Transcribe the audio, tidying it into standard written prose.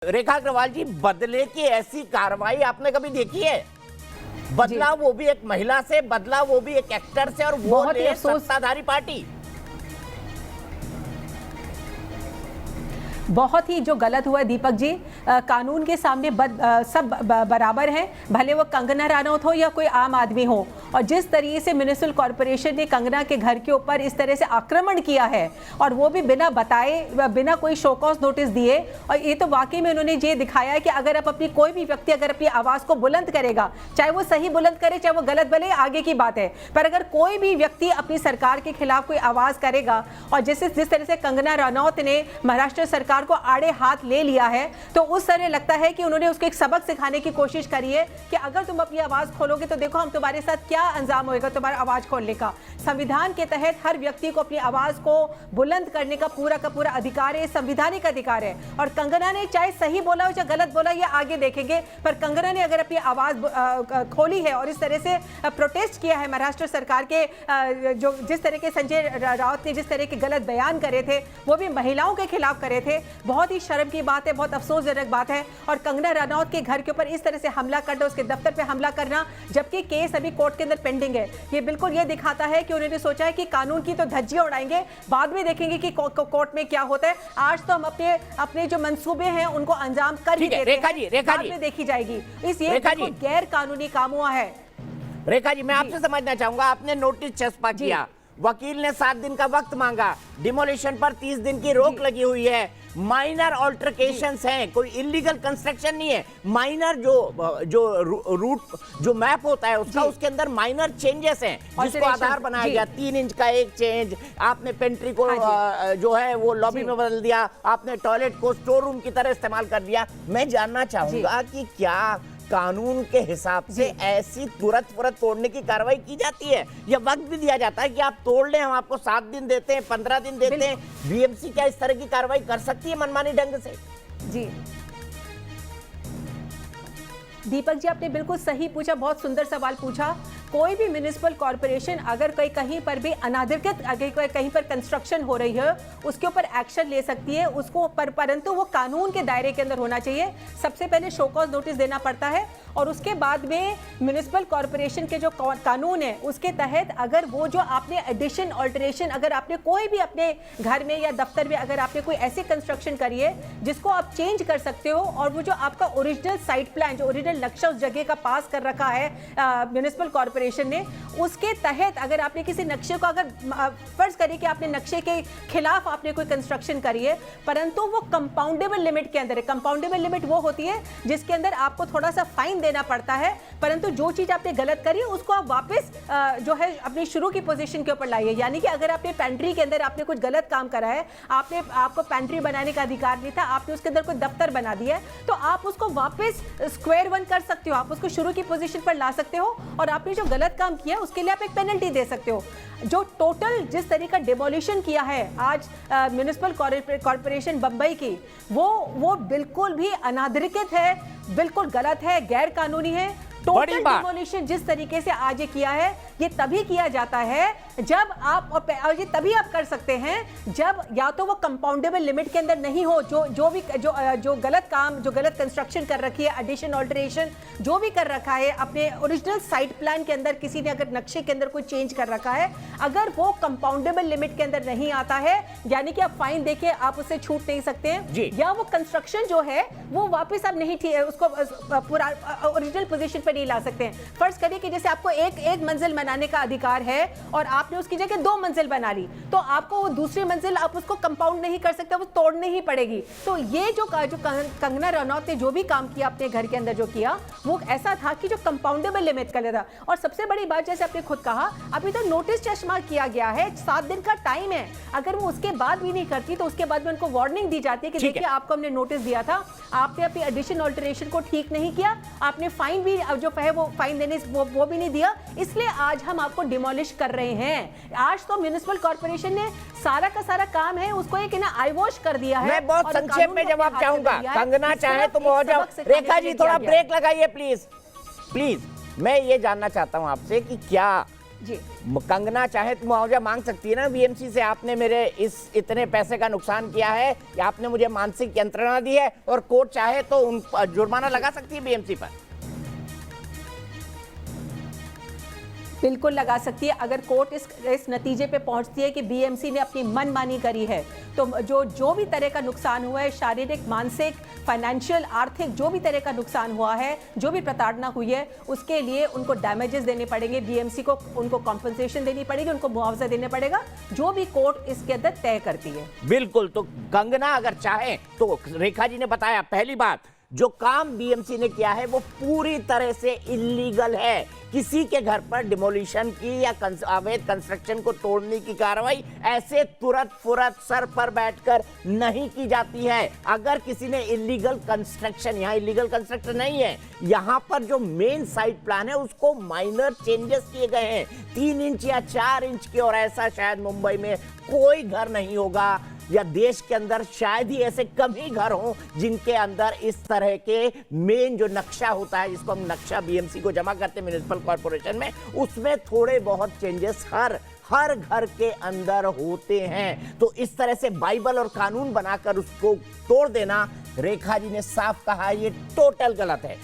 रेखा अग्रवाल जी, बदले की ऐसी कार्रवाई आपने कभी देखी है? बदला वो भी एक महिला से, बदला वो भी एक एक्टर से, और वो ले सत्ताधारी पार्टी। बहुत ही जो गलत हुआ दीपक जी, कानून के सामने सब बराबर हैं, भले वो कंगना रनौत हो या कोई आम आदमी हो। और जिस तरीके से म्युनिसिपल कॉरपोरेशन ने कंगना के घर के ऊपर इस तरह से आक्रमण किया है, और वो भी बिना बताए, बिना कोई शोकॉज नोटिस दिए, और ये तो वाकई में उन्होंने ये दिखाया है कि अगर आप अपनी कोई भी व्यक्ति अगर अपनी आवाज़ को बुलंद करेगा, चाहे वो सही बुलंद करे चाहे वो गलत, भले आगे की बात है, पर अगर कोई भी व्यक्ति अपनी सरकार के खिलाफ कोई आवाज़ करेगा, और जिस तरह से कंगना रनौत ने महाराष्ट्र सरकार को आड़े हाथ ले लिया है, तो उस तरह लगता है कि उन्होंने उसको एक सबक सिखाने की कोशिश करी है कि अगर तुम अपनी आवाज खोलोगे तो देखो हम तुम्हारे साथ क्या अंजाम होएगा तुम्हारा आवाज खोलने का। संविधान के तहत हर व्यक्ति को अपनी आवाज को बुलंद करने का पूरा अधिकार है, संवैधानिक अधिकार है। और कंगना ने चाहे सही बोला हो चाहे गलत बोला, ये आगे देखेंगे, पर कंगना ने अगर अपनी आवाज खोली है और इस तरह से प्रोटेस्ट किया है महाराष्ट्र सरकार के, जो जिस तरह के संजय राउत ने जिस तरह के गलत बयान करे थे, वो भी महिलाओं के खिलाफ करे थे, बहुत ही शर्म की बात है, बहुत अफसोसजनक बात है। और कंगना रनौत के घर के ऊपर इस तरह से हमला करना, उसके दफ्तर पे हमला करना, जबकि केस अभी कोर्ट के अंदर पेंडिंग है, ये बिल्कुल ये दिखाता है कि उन्होंने सोचा है कि कानून की तो धज्जियां उड़ाएंगे, बाद में देखेंगे कि कोर्ट में क्या होता है। आज तो हम अपने जो मंसूबे हैं उनको अंजाम कर ही देते हैं, बाद में देखी जाएगी। इस ये गैर कानूनी काम हुआ है। रेखा जी, मैं आपसे समझना चाहूंगा, आपने नोटिस चस्पा किया, वकील ने 7 दिन का वक्त मांगा, डिमोलिशन पर 30 दिन की रोक लगी हुई है, माइनर ऑल्टरकेशंस हैं, कोई इलीगल कंस्ट्रक्शन नहीं है, माइनर जो रूट जो मैप होता है उसका, उसके अंदर माइनर चेंजेस हैं, जिसको आधार बनाया गया, 3 इंच का एक चेंज, आपने पेंट्री को जो है वो लॉबी में बदल दिया, आपने टॉयलेट को स्टोर रूम की तरह इस्तेमाल कर दिया। मैं जानना चाहूंगा कि क्या कानून के हिसाब से ऐसी तुरंत तोड़ने की कार्रवाई की जाती है, या वक्त भी दिया जाता है कि आप तोड़ लें, हम आपको 7 दिन देते हैं, 15 दिन देते हैं? बीएमसी क्या इस तरह की कार्रवाई कर सकती है मनमानी ढंग से? जी दीपक जी, आपने बिल्कुल सही पूछा, बहुत सुंदर सवाल पूछा। कोई भी म्युनिसिपल कॉर्पोरेशन अगर कहीं पर भी अनाधिकृत अगर कहीं पर कंस्ट्रक्शन हो रही है, उसके ऊपर एक्शन ले सकती है, उसको परंतु वो कानून के दायरे के अंदर होना चाहिए। सबसे पहले शो कॉज नोटिस देना पड़ता है, और उसके बाद में म्युनिसिपल कॉर्पोरेशन के जो कानून है उसके तहत अगर वो जो आपने एडिशन ऑल्टरेशन, अगर आपने कोई भी अपने घर में या दफ्तर में अगर आपने कोई ऐसी कंस्ट्रक्शन करी है जिसको आप चेंज कर सकते हो, और वो जो आपका ओरिजिनल साइट प्लान, जो ओरिजिनल नक्शा उस जगह का पास कर रखा है म्युनिसिपल कॉर्पोरेशन ने, उसके तहत अगर आपने किसी नक्शे को, अगर फर्ज करिए कि आपने नक्शे के खिलाफ आपने कोई कंस्ट्रक्शन करी है, परंतु वो कंपाउंडेबल लिमिट के अंदर है। कंपाउंडेबल लिमिट वो होती है जिसके अंदर आपको थोड़ा सा फाइन देना पड़ता है, परंतु जो चीज आपने गलत करी है उसको आप वापस जो है अपनी शुरू की पोजीशन के ऊपर लाइए। यानी कि अगर आपने पेंट्री के अंदर आपने कुछ गलत काम करा है, आपको पेंट्री बनाने का अधिकार नहीं था, आपने उसके अंदर कोई दफ्तर बना दिया है, तो आप उसको वापस स्क्वायर 1 कर सकते हो, आप उसको शुरू की पोजीशन पर ला सकते हो, और आपने जो गलत काम किया उसके लिए आप एक पेनल्टी दे सकते हो। जो टोटल जिस तरीका डिमोलिशन किया है आज म्युनिसिपल कॉर्पोरेशन बंबई की, वो बिल्कुल भी अनाधिकृत है, बिल्कुल गलत है, गैर कानूनी है। टोटल डिमोलिशन जिस तरीके से आज ये किया है, ये तभी किया जाता है जब आप, और ये तभी आप कर सकते हैं जब या तो वो कंपाउंडेबल लिमिट के अंदर नहीं हो, जो गलत काम, जो गलत कंस्ट्रक्शन कर रखी है, एडिशन ऑल्टरेशन जो भी कर रखा है, अपने ओरिजिनल साइट प्लान के अंदर किसी ने अगर नक्शे के अंदर कोई चेंज कर रखा है, अगर वो कंपाउंडेबल लिमिट के अंदर नहीं आता है, यानी कि आप फाइन देके आप उससे छूट नहीं सकते हैं, या वो कंस्ट्रक्शन जो है वो वापस आप नहीं उसको पूरा ओरिजिनल पोजीशन नहीं ला सकते हैं। फर्ज करिए कि जैसे आपको एक मंजिल बनाने का अधिकार है और आपने उसकी जगह 2 मंजिल बना ली, तो आपको वो दूसरी मंजिल आप उसको कंपाउंड नहीं कर सकते, वो तोड़नी ही पड़ेगी। तो ये जो कंगना रनौत ने जो भी काम किया अपने घर के अंदर जो किया, वो ऐसा था कि जो कंपाउंडेबल लिमिट का था। और सबसे बड़ी बात, जैसे आपने खुद कहा, अभी तो नोटिस चश्मा किया गया है, 7 दिन का टाइम है, अगर वो उसके बाद भी नहीं करती तो उसके बाद में उनको वार्निंग दी जाती है कि देखिए आपको हमने नोटिस दिया था, आपने अपनी एडिशन ऑल्टरेशन को ठीक नहीं किया, आपने फाइन भी जो है वो फाइन देने वो भी नहीं दिया, इसलिए आज हम आपको डिमोलिश कर रहे हैं। आज तो म्युनिसिपल कॉर्पोरेशन ने सारा का सारा काम है उसको एक ना आईवॉश कर दिया है। मैं बहुत संक्षेप में जवाब चाहूंगा, कंगना चाहे तो हो जाओ। रेखा जी थोड़ा ब्रेक लगाइए प्लीज। मैं ये जानना चाहता हूं आपसे कि क्या जी। कंगना चाहे तो मुआवजा मांग सकती है ना बीएमसी से, आपने मेरे इस इतने पैसे का नुकसान किया है या आपने मुझे मानसिक यंत्रणा दी है, और कोर्ट चाहे तो उन जुर्माना लगा सकती है बीएमसी पर। बिल्कुल लगा सकती है। अगर कोर्ट इस नतीजे पे पहुंचती है कि बीएमसी ने अपनी मनमानी करी है, तो जो भी तरह का नुकसान हुआ है, शारीरिक, मानसिक, फाइनेंशियल, आर्थिक, जो भी तरह का नुकसान हुआ है, जो भी प्रताड़ना हुई है, उसके लिए उनको डैमेजेस देने पड़ेंगे, बीएमसी को उनको कॉम्पनसेशन देनी पड़ेगी, उनको मुआवजा देना पड़ेगा, जो भी कोर्ट इसके अंदर तय करती है। बिल्कुल। तो कंगना अगर चाहे तो, रेखा जी ने बताया, पहली बात, जो काम बीएमसी ने किया है वो पूरी तरह से इलीगल है। किसी के घर पर डिमोलिशन की या अवैध कंस्ट्रक्शन को तोड़ने की कार्रवाई ऐसे तुरंत फुरत सर पर बैठकर नहीं की जाती है। अगर किसी ने इलीगल कंस्ट्रक्शन, यहाँ इलीगल कंस्ट्रक्शन नहीं है, यहाँ पर जो मेन साइट प्लान है उसको माइनर चेंजेस किए गए हैं 3 इंच या 4 इंच के, और ऐसा शायद मुंबई में कोई घर नहीं होगा या देश के अंदर शायद ही ऐसे कम ही घर हों जिनके अंदर इस तरह के मेन जो नक्शा होता है, जिसको हम नक्शा बीएमसी को जमा करते हैं म्युनिसिपल कॉर्पोरेशन में, उसमें थोड़े बहुत चेंजेस हर घर के अंदर होते हैं। तो इस तरह से बाइबल और कानून बनाकर उसको तोड़ देना, रेखा जी ने साफ कहा, ये टोटल गलत है।